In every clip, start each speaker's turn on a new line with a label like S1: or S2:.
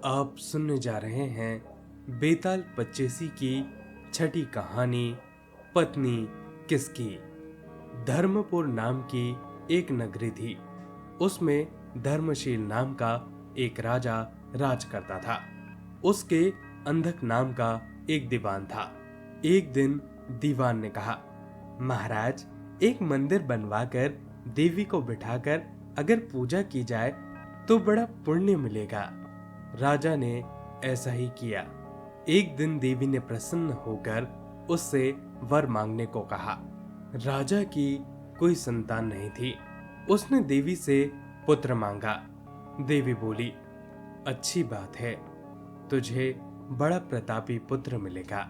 S1: आप सुनने जा रहे हैं बेताल पच्चीसी की छठी कहानी पत्नी किसकी। धर्मपुर नाम की एक नगरी थी। उसमें धर्मशील नाम का एक राजा राज करता था। उसके अंधक नाम का एक दीवान था। एक दिन दीवान ने कहा, महाराज, एक मंदिर बनवाकर देवी को बिठाकर अगर पूजा की जाए तो बड़ा पुण्य मिलेगा। राजा ने ऐसा ही किया। एक दिन देवी ने प्रसन्न होकर उससे वर मांगने को कहा। राजा की कोई संतान नहीं थी। उसने देवी से पुत्र मांगा। देवी बोली, अच्छी बात है, तुझे बड़ा प्रतापी पुत्र मिलेगा।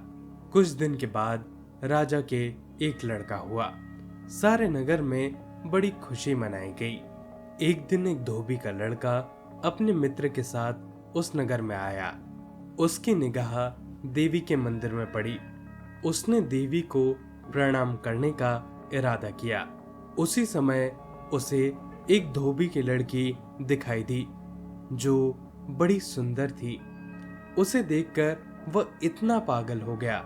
S1: कुछ दिन के बाद राजा के एक लड़का हुआ। सारे नगर में बड़ी खुशी मनाई गई। एक दिन एक धोबी का लड़का अपने मित्र के साथ उस नगर में आया। उसकी निगाह देवी के मंदिर में पड़ी। उसने देवी को प्रणाम करने का इरादा किया। उसी समय उसे एक धोबी की लड़की दिखाई दी जो बड़ी सुंदर थी। उसे देखकर वह इतना पागल हो गया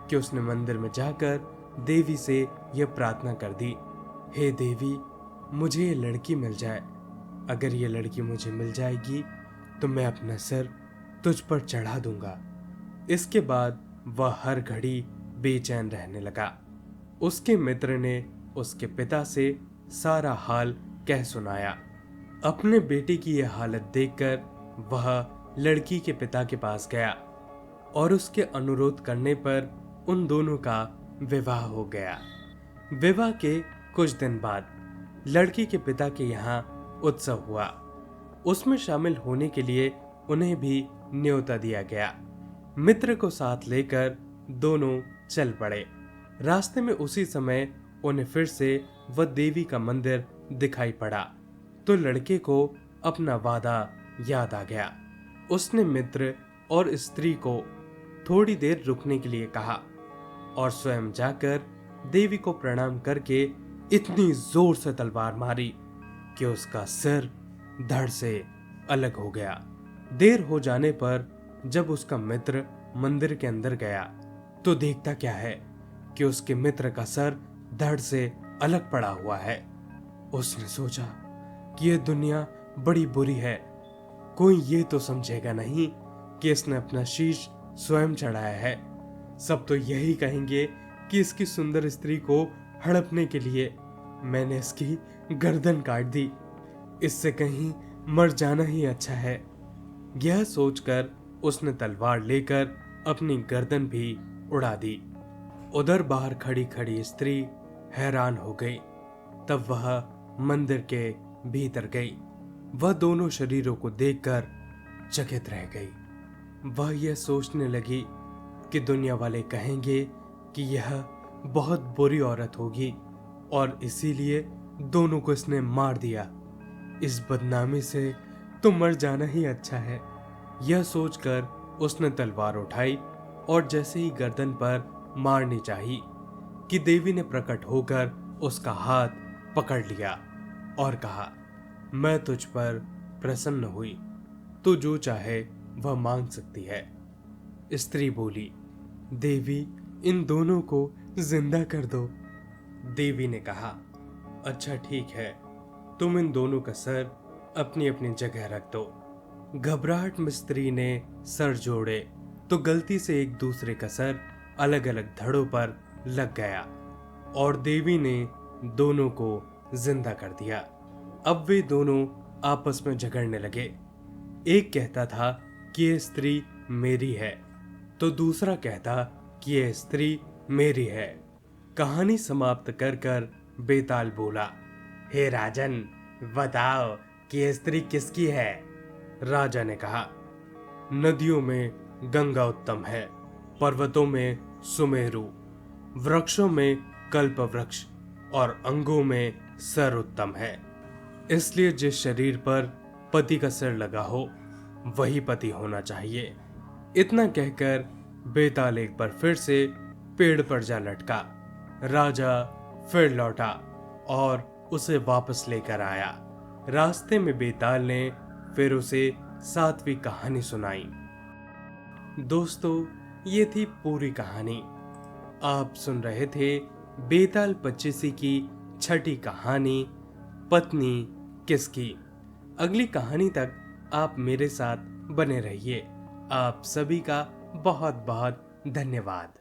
S1: कि उसने मंदिर में जाकर देवी से यह प्रार्थना कर दी, हे देवी, मुझे ये लड़की मिल जाए। अगर ये लड़की मुझे मिल जाएगी तो मैं अपना सर तुझ पर चढ़ा दूंगा। इसके बाद वह हर घड़ी बेचैन रहने लगा। उसके मित्र ने उसके पिता से सारा हाल कह सुनाया। अपने बेटे की यह हालत देखकर वह लड़की के पिता के पास गया और उसके अनुरोध करने पर उन दोनों का विवाह हो गया। विवाह के कुछ दिन बाद लड़की के पिता के यहाँ उत्सव हुआ। उसमें शामिल होने के लिए उन्हें भी न्योता दिया गया। मित्र को साथ लेकर दोनों चल पड़े। रास्ते में उसी समय उन्हें फिर से वह देवी का मंदिर दिखाई पड़ा तो लड़के को अपना वादा याद आ गया। उसने मित्र और स्त्री को थोड़ी देर रुकने के लिए कहा और स्वयं जाकर देवी को प्रणाम करके इतनी जोर से तलवार मारी कि उसका सिर धड़ से अलग हो गया। देर हो जाने पर जब उसका मित्र मंदिर के अंदर गया तो देखता क्या है कि उसके मित्र का सर धड़ से अलग पड़ा हुआ है। उसने सोचा कि यह दुनिया बड़ी बुरी है। कोई ये तो समझेगा नहीं कि इसने अपना शीश स्वयं चढ़ाया है। सब तो यही कहेंगे कि इसकी सुंदर स्त्री को हड़पने के लिए मैंने इसकी गर्दन काट दी। इससे कहीं मर जाना ही अच्छा है। यह सोचकर उसने तलवार लेकर अपनी गर्दन भी उड़ा दी। उधर बाहर खड़ी खड़ी स्त्री हैरान हो गई। तब वह मंदिर के भीतर गई। वह दोनों शरीरों को देखकर चकित रह गई। वह यह सोचने लगी कि दुनिया वाले कहेंगे कि यह बहुत बुरी औरत होगी और इसीलिए दोनों को इसने मार दिया। इस बदनामी से तो मर जाना ही अच्छा है। यह सोचकर उसने तलवार उठाई और जैसे ही गर्दन पर मारनी चाही कि देवी ने प्रकट होकर उसका हाथ पकड़ लिया और कहा, मैं तुझ पर प्रसन्न हुई, तू जो चाहे वह मांग सकती है। स्त्री बोली, देवी, इन दोनों को जिंदा कर दो। देवी ने कहा, अच्छा ठीक है, तुम इन दोनों का सर अपनी अपनी जगह रख दो। घबराहट में स्त्री ने सर जोड़े तो गलती से एक दूसरे का सर अलग अलग धड़ों पर लग गया और देवी ने दोनों को जिंदा कर दिया। अब वे दोनों आपस में झगड़ने लगे। एक कहता था कि यह स्त्री मेरी है तो दूसरा कहता कि यह स्त्री मेरी है। कहानी समाप्त कर कर बेताल बोला, हे राजन, बताओ कि यह स्त्री किसकी है। राजा ने कहा, नदियों में गंगा उत्तम है, पर्वतों में सुमेरु, वृक्षों में कल्प वृक्ष और अंगों में सर उत्तम है। इसलिए जिस शरीर पर पति का सिर लगा हो वही पति होना चाहिए। इतना कहकर बेताल एक बार फिर से पेड़ पर जा लटका। राजा फिर लौटा और उसे वापस लेकर आया। रास्ते में बेताल ने फिर उसे 7वीं कहानी सुनाई। दोस्तों, ये थी पूरी कहानी। आप सुन रहे थे बेताल पच्चीसी की 6ठी कहानी, पत्नी किसकी। अगली कहानी तक आप मेरे साथ बने रहिए। आप सभी का बहुत बहुत धन्यवाद।